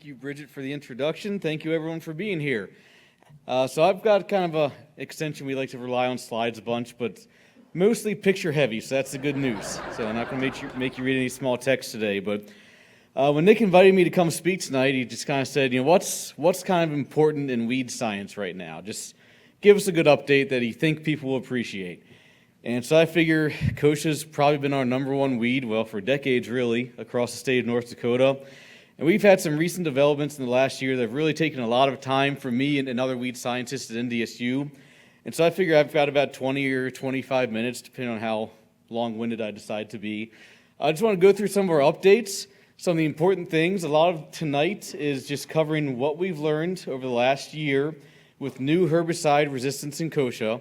Thank you, Bridget, for the introduction. Thank you, everyone, for being here. So I've got kind of a extension. We like to rely on slides a bunch, but mostly picture heavy, so that's the good news. So I'm not going to make you read any small text today, but when Nick invited me to come speak tonight, he just kind of said, what's kind of important in weed science right now? Just give us a good update that you think people will appreciate. And so I figure Kochia's probably been our number one weed, well, for decades really, across the state of North Dakota. And we've had some recent developments in the last year that have really taken a lot of time for me and other weed scientists at NDSU. And so I figure I've got about 20 or 25 minutes, depending on how long-winded I decide to be. I just want to go through some of our updates, some of the important things. A lot of tonight is just covering what we've learned over the last year with new herbicide resistance in Kochia,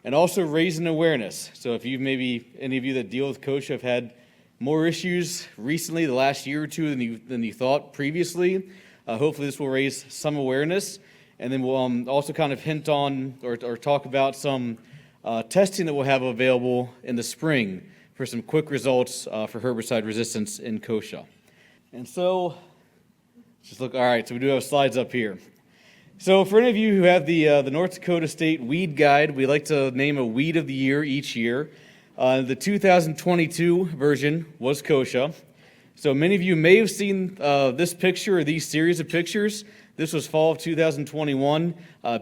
and also raising awareness. So if any of you that deal with Kochia have had more issues recently, the last year or two, than you thought previously, hopefully this will raise some awareness. And then we'll also kind of hint on or talk about some testing that we'll have available in the spring for some quick results for herbicide resistance in Kochia. And so, just look, all right, so we do have slides up here. So for any of you who have the North Dakota State Weed Guide, we like to name a Weed of the Year each year. The 2022 version was Kochia. So many of you may have seen this picture or these series of pictures. This was fall of 2021,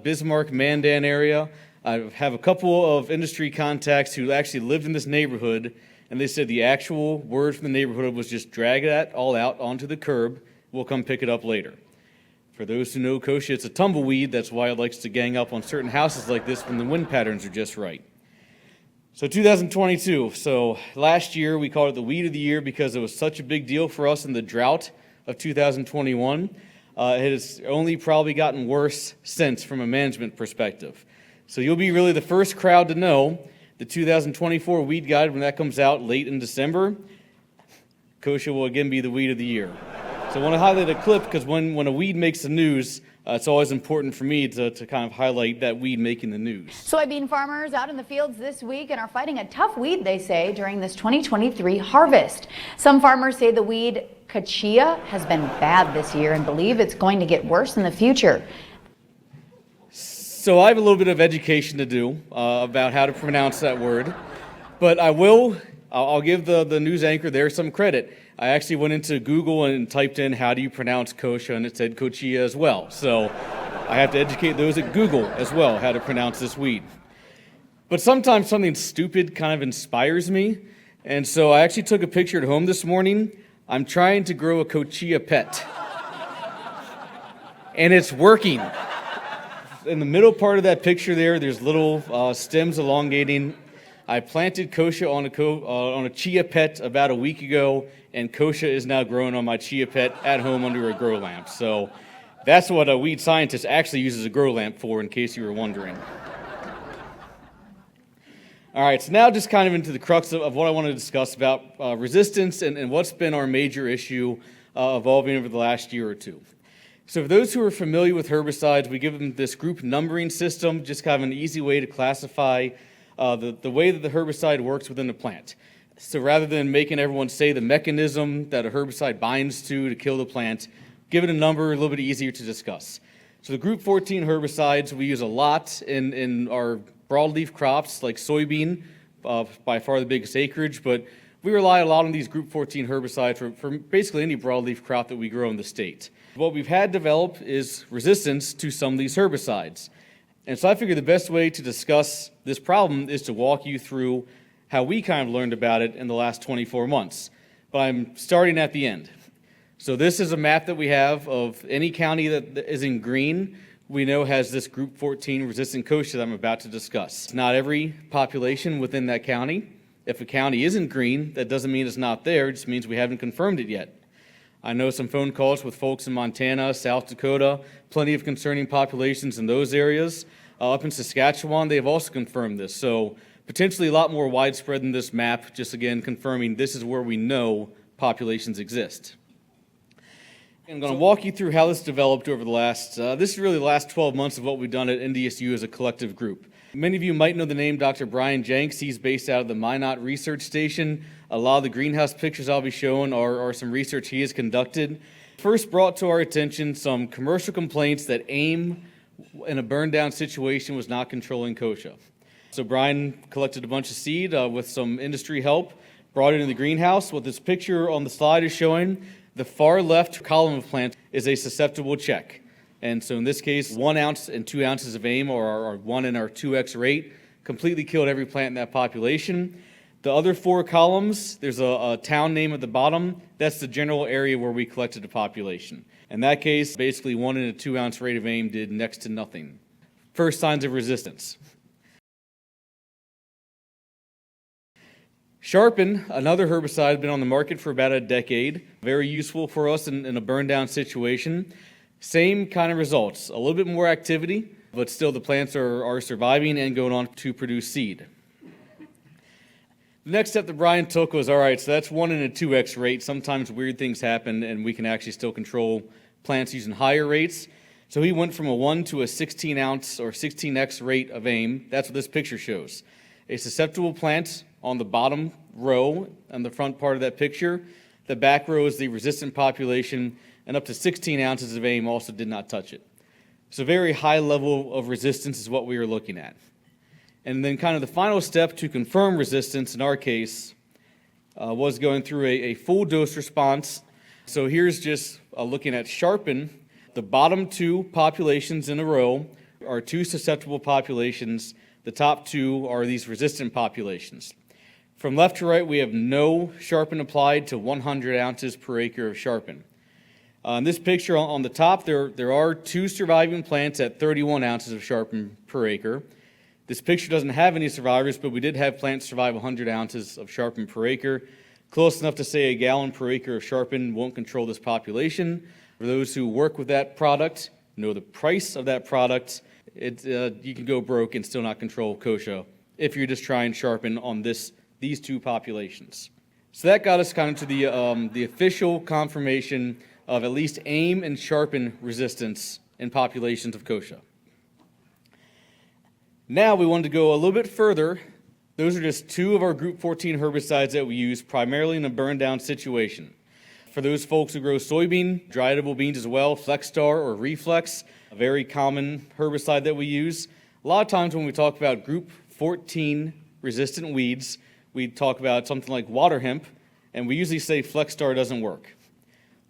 Bismarck, Mandan area. I have a couple of industry contacts who actually lived in this neighborhood, and they said the actual word from the neighborhood was just drag that all out onto the curb. We'll come pick it up later. For those who know Kochia, it's a tumbleweed. That's why it likes to gang up on certain houses like this when the wind patterns are just right. So 2022, so last year we called it the Weed of the Year because it was such a big deal for us in the drought of 2021. It has only probably gotten worse since from a management perspective. So you'll be really the first crowd to know the 2024 Weed Guide, when that comes out late in December, Kochia will again be the Weed of the Year. So I want to highlight a clip because when a weed makes the news, it's always important for me to kind of highlight that weed making the news. Soybean farmers out in the fields this week and are fighting a tough weed, they say, during this 2023 harvest. Some farmers say the weed Kochia has been bad this year and believe it's going to get worse in the future. So I have a little bit of education to do about how to pronounce that word, but I'll give the news anchor there some credit. I actually went into Google and typed in how do you pronounce Kochia, and it said Kochia as well. So I have to educate those at Google as well how to pronounce this weed. But sometimes something stupid kind of inspires me, and so I actually took a picture at home this morning. I'm trying to grow a Kochia pet, and it's working. In the middle part of that picture there's little stems elongating. I planted Kochia on a chia pet about a week ago, and Kochia is now growing on my chia pet at home under a grow lamp. So that's what a weed scientist actually uses a grow lamp for, in case you were wondering. All right, so now just kind of into the crux of what I want to discuss about resistance and what's been our major issue evolving over the last year or two. So for those who are familiar with herbicides, we give them this group numbering system, just kind of an easy way to classify the way that the herbicide works within the plant. So rather than making everyone say the mechanism that a herbicide binds to kill the plant, give it a number, a little bit easier to discuss. So the group 14 herbicides we use a lot in our broadleaf crops like soybean, by far the biggest acreage, but we rely a lot on these group 14 herbicides for basically any broadleaf crop that we grow in the state. What we've had develop is resistance to some of these herbicides. And so I figured the best way to discuss this problem is to walk you through how we kind of learned about it in the last 24 months. But I'm starting at the end. So this is a map that we have of any county that is in green, we know has this group 14 resistant kochia that I'm about to discuss. It's not every population within that county. If a county isn't green, that doesn't mean it's not there, it just means we haven't confirmed it yet. I know some phone calls with folks in Montana, South Dakota, plenty of concerning populations in those areas. Up in Saskatchewan, they've also confirmed this. So potentially a lot more widespread than this map, just again confirming this is where we know populations exist. I'm going to walk you through how this developed over the last, this is really the last 12 months of what we've done at NDSU as a collective group. Many of you might know the name Dr. Brian Jenks. He's based out of the Minot Research Station. A lot of the greenhouse pictures I'll be showing are some research he has conducted. First brought to our attention some commercial complaints that AIM in a burn down situation was not controlling kochia. So Brian collected a bunch of seed with some industry help, brought it in the greenhouse. What this picture on the slide is showing, the far left column of plant is a susceptible check. And so in this case, 1 ounce and 2 ounces of AIM, or our 1 and our 2x rate, completely killed every plant in that population. The other 4 columns, there's a town name at the bottom. That's the general area where we collected the population. In that case, basically 1 and a 2 ounce rate of AIM did next to nothing. First signs of resistance. Sharpen, another herbicide, has been on the market for about a decade. Very useful for us in a burn down situation. Same kind of results, a little bit more activity, but still the plants are surviving and going on to produce seed. The next step that Brian took was, all right, so that's 1 and a 2x rate. Sometimes weird things happen and we can actually still control plants using higher rates. So he went from a 1 to a 16 ounce or 16x rate of AIM. That's what this picture shows. A susceptible plant on the bottom row on the front part of that picture. The back row is the resistant population, and up to 16 ounces of AIM also did not touch it. So very high level of resistance is what we were looking at. And then kind of the final step to confirm resistance in our case was going through a full dose response. So here's just looking at Sharpen. The bottom 2 populations in a row are 2 susceptible populations. The top 2 are these resistant populations. From left to right, we have no Sharpen applied to 100 ounces per acre of Sharpen. In this picture on the top, there are 2 surviving plants at 31 ounces of Sharpen per acre. This picture doesn't have any survivors, but we did have plants survive 100 ounces of Sharpen per acre. Close enough to say a gallon per acre of Sharpen won't control this population. For those who work with that product, know the price of that product, you can go broke and still not control kochia if you're just trying Sharpen on these 2 populations. So that got us kind of to the official confirmation of at least AIM and Sharpen resistance in populations of kochia. Now we wanted to go a little bit further. Those are just 2 of our Group 14 herbicides that we use primarily in a burn down situation. For those folks who grow soybean, dry edible beans as well, Flexstar or Reflex, a very common herbicide that we use. A lot of times when we talk about Group 14 resistant weeds, we talk about something like water hemp, and we usually say Flexstar doesn't work.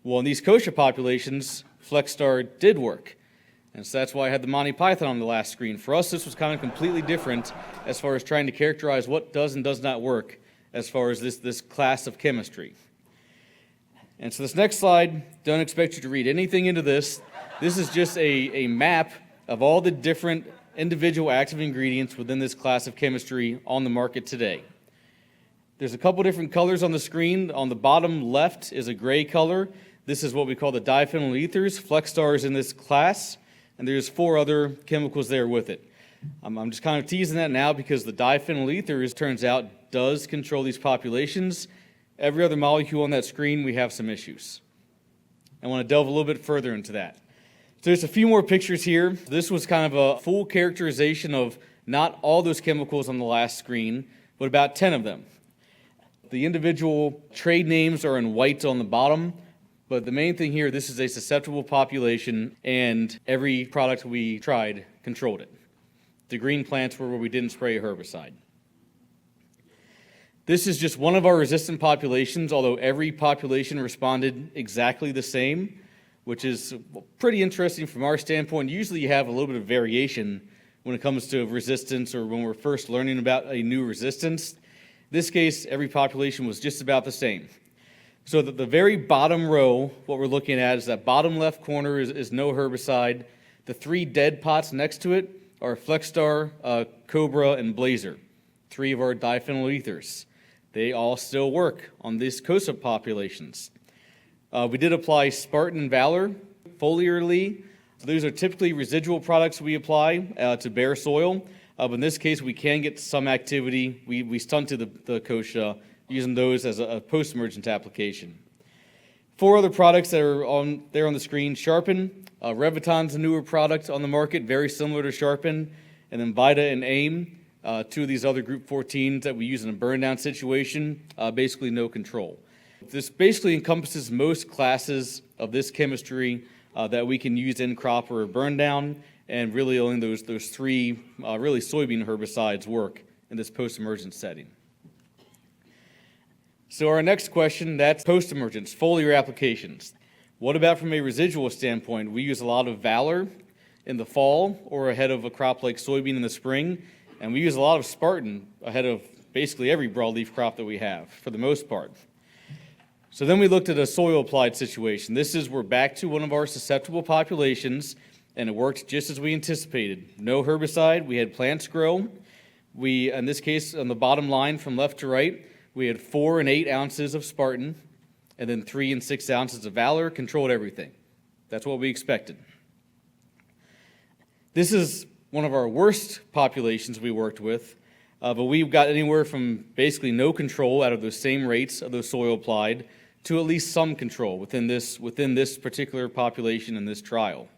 Well, in these kochia populations, Flexstar did work. And so that's why I had the Monty Python on the last screen. For us, this was kind of completely different as far as trying to characterize what does and does not work as far as this class of chemistry. And so this next slide, don't expect you to read anything into this. This is just a map of all the different individual active ingredients within this class of chemistry on the market today. There's a couple different colors on the screen. On the bottom left is a gray color. This is what we call the diphenyl ethers. Flexstar is in this class, and there's 4 other chemicals there with it. I'm just kind of teasing that now because the diphenyl ethers, turns out, does control these populations. Every other molecule on that screen, we have some issues. I want to delve a little bit further into that. So there's a few more pictures here. This was kind of a full characterization of not all those chemicals on the last screen, but about 10 of them. The individual trade names are in white on the bottom, but the main thing here, this is a susceptible population, and every product we tried controlled it. The green plants were where we didn't spray a herbicide. This is just one of our resistant populations, although every population responded exactly the same, which is pretty interesting from our standpoint. Usually you have a little bit of variation when it comes to resistance or when we're first learning about a new resistance. In this case, every population was just about the same. So the very bottom row, what we're looking at is that bottom left corner is no herbicide. The 3 dead pots next to it are Flexstar, Cobra, and Blazer, 3 of our diphenyl ethers. They all still work on these kochia populations. We did apply Spartan and Valor, foliar Lee. So those are typically residual products we apply to bare soil. But in this case, we can get some activity. We stunted the kochia using those as a post-emergent application. 4 other products that are on the screen. Sharpen, Reviton's a newer product on the market, very similar to Sharpen. And then Vita and AIM, 2 of these other Group 14s that we use in a burn down situation, basically no control. This basically encompasses most classes of this chemistry that we can use in crop or burn down, and really only those three really soybean herbicides work in this post-emergence setting. So our next question, that's post-emergence, foliar applications. What about from a residual standpoint? We use a lot of Valor in the fall or ahead of a crop like soybean in the spring, and we use a lot of Spartan ahead of basically every broadleaf crop that we have, for the most part. So then we looked at a soil-applied situation. This is, we're back to one of our susceptible populations, and it worked just as we anticipated. No herbicide, we had plants grow. We, in this case, on the bottom line from left to right, we had 4 and 8 ounces of Spartan, and then 3 and 6 ounces of Valor, controlled everything. That's what we expected. This is one of our worst populations we worked with, but we've got anywhere from basically no control out of those same rates of those soil applied to at least some control within this particular population in this trial.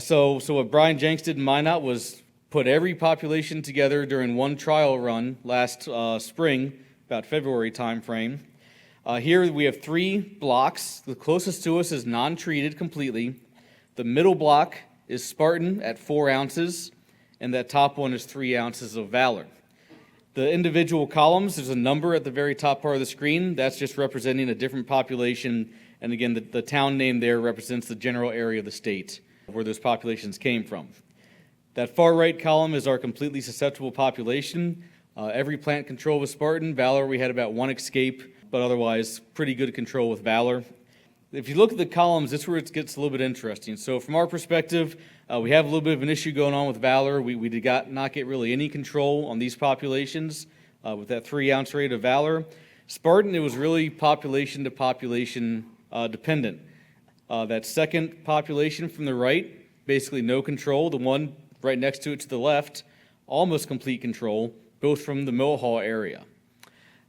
So what Brian Jenks did in Minot was put every population together during one trial run last spring, about February timeframe. Here we have 3 blocks. The closest to us is non-treated completely. The middle block is Spartan at 4 ounces, and that top one is 3 ounces of Valor. The individual columns, there's a number at the very top part of the screen. That's just representing a different population. And again, the town name there represents the general area of the state where those populations came from. That far right column is our completely susceptible population. Every plant control with Spartan. Valor, we had about 1 escape, but otherwise pretty good control with Valor. If you look at the columns, this is where it gets a little bit interesting. So from our perspective, we have a little bit of an issue going on with Valor. We did not get really any control on these populations with that 3 ounce rate of Valor. Spartan, it was really population to population dependent. That second population from the right, basically no control. The one right next to it to the left, almost complete control, both from the mill hall area.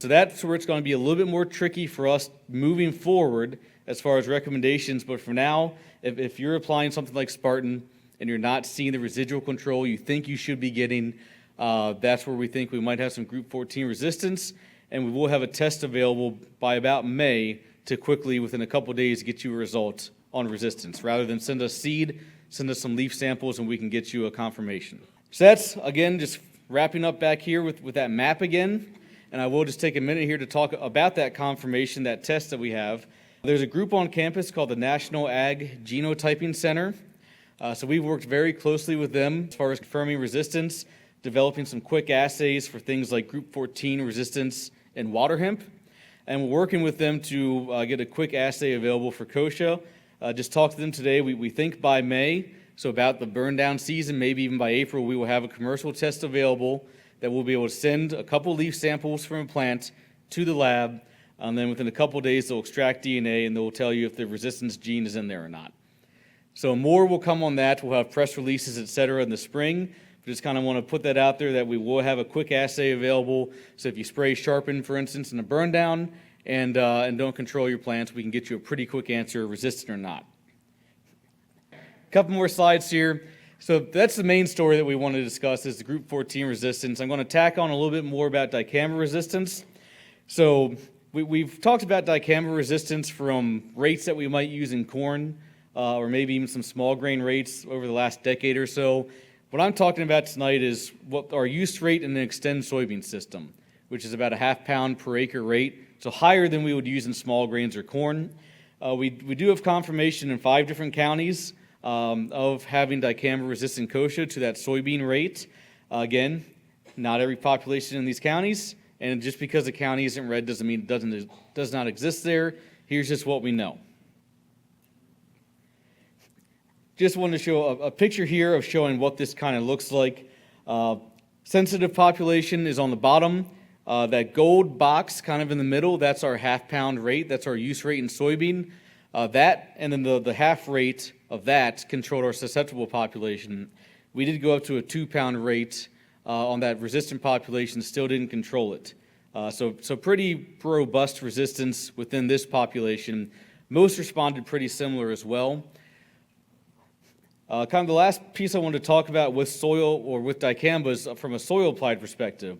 So that's where it's going to be a little bit more tricky for us moving forward as far as recommendations. But for now, if you're applying something like Spartan and you're not seeing the residual control you think you should be getting, that's where we think we might have some group 14 resistance, and we will have a test available by about May to quickly, within a couple days, get you a result on resistance. Rather than send us seed, send us some leaf samples and we can get you a confirmation. So that's, again, just wrapping up back here with that map again. And I will just take a minute here to talk about that confirmation, that test that we have. There's a group on campus called the National Ag Genotyping Center. So we've worked very closely with them as far as confirming resistance, developing some quick assays for things like group 14 resistance in water hemp. And we're working with them to get a quick assay available for Kochia. Just talked to them today. We think by May, so about the burn down season, maybe even by April, we will have a commercial test available that we'll be able to send a couple leaf samples from a plant to the lab. And then within a couple days, they'll extract DNA and they'll tell you if the resistance gene is in there or not. So more will come on that. We'll have press releases, et cetera, in the spring. We just kind of want to put that out there that we will have a quick assay available. So if you spray Sharpen, for instance, in a burn down and don't control your plants, we can get you a pretty quick answer, resistant or not. A couple more slides here. So that's the main story that we want to discuss is the group 14 resistance. I'm going to tack on a little bit more about dicamba resistance. So we've talked about dicamba resistance from rates that we might use in corn or maybe even some small grain rates over the last decade or so. What I'm talking about tonight is what our use rate in an Extend soybean system, which is about a half pound per acre rate, so higher than we would use in small grains or corn. We do have confirmation in 5 different counties of having dicamba-resistant kochia to that soybean rate. Again, not every population in these counties, and just because a county isn't red doesn't mean it does not exist there. Here's just what we know. Just wanted to show a picture here of showing what this kind of looks like. Sensitive population is on the bottom. That gold box kind of in the middle, that's our half pound rate. That's our use rate in soybean. That and then the half rate of that controlled our susceptible population. We did go up to a 2 pound rate on that resistant population, still didn't control it. So pretty robust resistance within this population. Most responded pretty similar as well. Kind of the last piece I wanted to talk about with soil or with dicamba is from a soil applied perspective.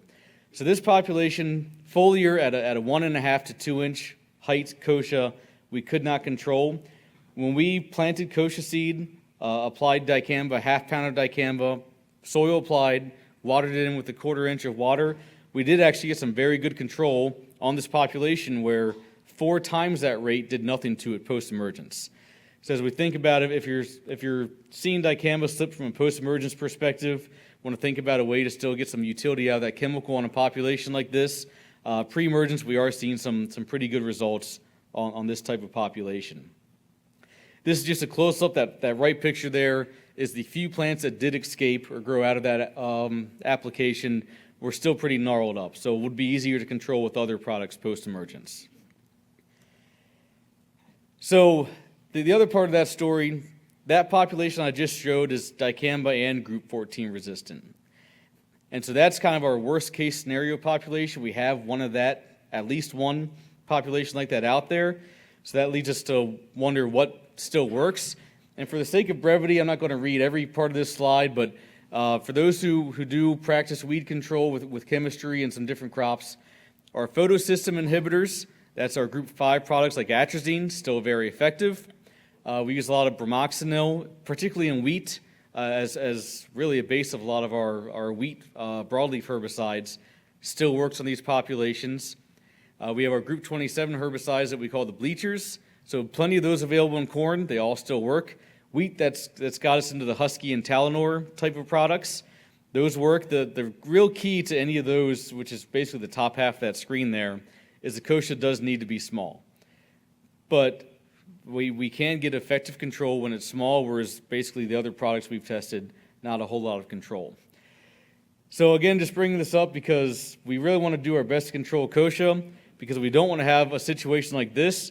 So this population, foliar at a 1.5 to 2 inch height kochia, we could not control. When we planted kochia seed, applied dicamba, half pound of dicamba, soil applied, watered it in with a 1/4 inch of water, we did actually get some very good control on this population where 4 times that rate did nothing to it post-emergence. So as we think about it, if you're seeing dicamba slip from a post-emergence perspective, want to think about a way to still get some utility out of that chemical on a population like this, pre-emergence we are seeing some pretty good results on this type of population. This is just a close-up. That right picture there is the few plants that did escape or grow out of that application were still pretty gnarled up, so it would be easier to control with other products post-emergence. So the other part of that story, that population I just showed is dicamba and group 14 resistant. And so that's kind of our worst case scenario population. We have one of that, at least one population like that out there. So that leads us to wonder what still works. And for the sake of brevity, I'm not going to read every part of this slide, but for those who do practice weed control with chemistry and some different crops, our photosystem inhibitors, that's our group 5 products like atrazine, still very effective. We use a lot of bromoxynil, particularly in wheat, as really a base of a lot of our wheat broadleaf herbicides, still works on these populations. We have our group 27 herbicides that we call the bleachers, so plenty of those available in corn. They all still work. Wheat, that's got us into the husky and Tylenol type of products. Those work. The real key to any of those, which is basically the top half of that screen there, is the kochia does need to be small. But we can get effective control when it's small, whereas basically the other products we've tested, not a whole lot of control. So again, just bringing this up because we really want to do our best to control kochia, because we don't want to have a situation like this.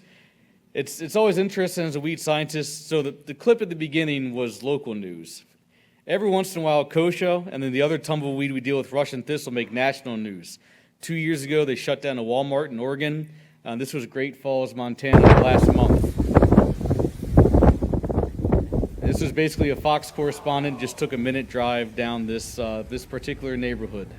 It's always interesting as a weed scientist. So the clip at the beginning was local news. Every once in a while, kochia and then the other tumbleweed we deal with, Russian thistle, make national news. 2 years ago, they shut down a Walmart in Oregon. This was Great Falls, Montana, last month. This was basically a Fox correspondent, just took a minute drive down this particular neighborhood.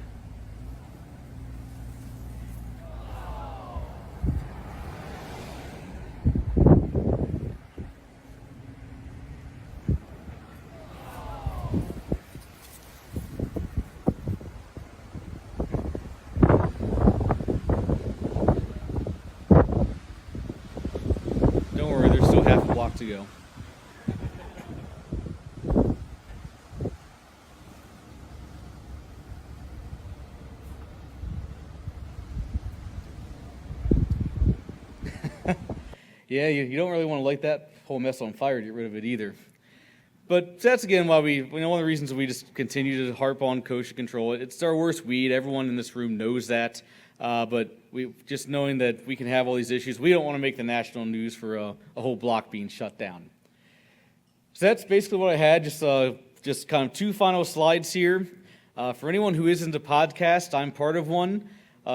Don't worry, there's still half a block to go. Yeah, you don't really want to light that whole mess on fire to get rid of it either. But that's again why one of the reasons we just continue to harp on kochia control. It's our worst weed. Everyone in this room knows that. But we just knowing that we can have all these issues, we don't want to make the national news for a whole block being shut down. So that's basically what I had. Just kind of 2 final slides here. For anyone who is into podcasts, I'm part of one.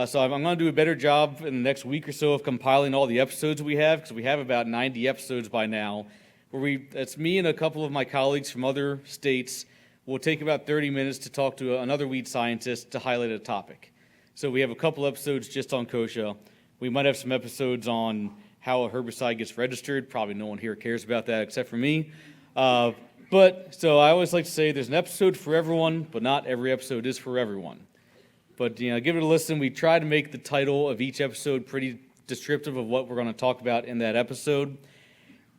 So I'm going to do a better job in the next week or so of compiling all the episodes we have, because we have about 90 episodes by now, where it's me and a couple of my colleagues from other states. We'll take about 30 minutes to talk to another weed scientist to highlight a topic. So we have a couple episodes just on kochia. We might have some episodes on how a herbicide gets registered. Probably no one here cares about that except for me. But so I always like to say there's an episode for everyone, but not every episode is for everyone. But give it a listen. We try to make the title of each episode pretty descriptive of what we're going to talk about in that episode.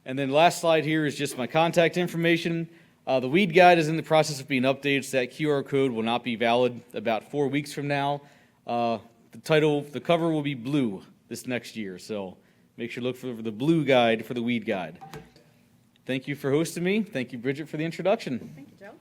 And then the last slide here is just my contact information. The weed guide is in the process of being updated, so that QR code will not be valid about 4 weeks from now. The cover will be blue this next year, so make sure to look for the blue guide for the weed guide. Thank you for hosting me. Thank you, Bridget, for the introduction. Thank you, Joe.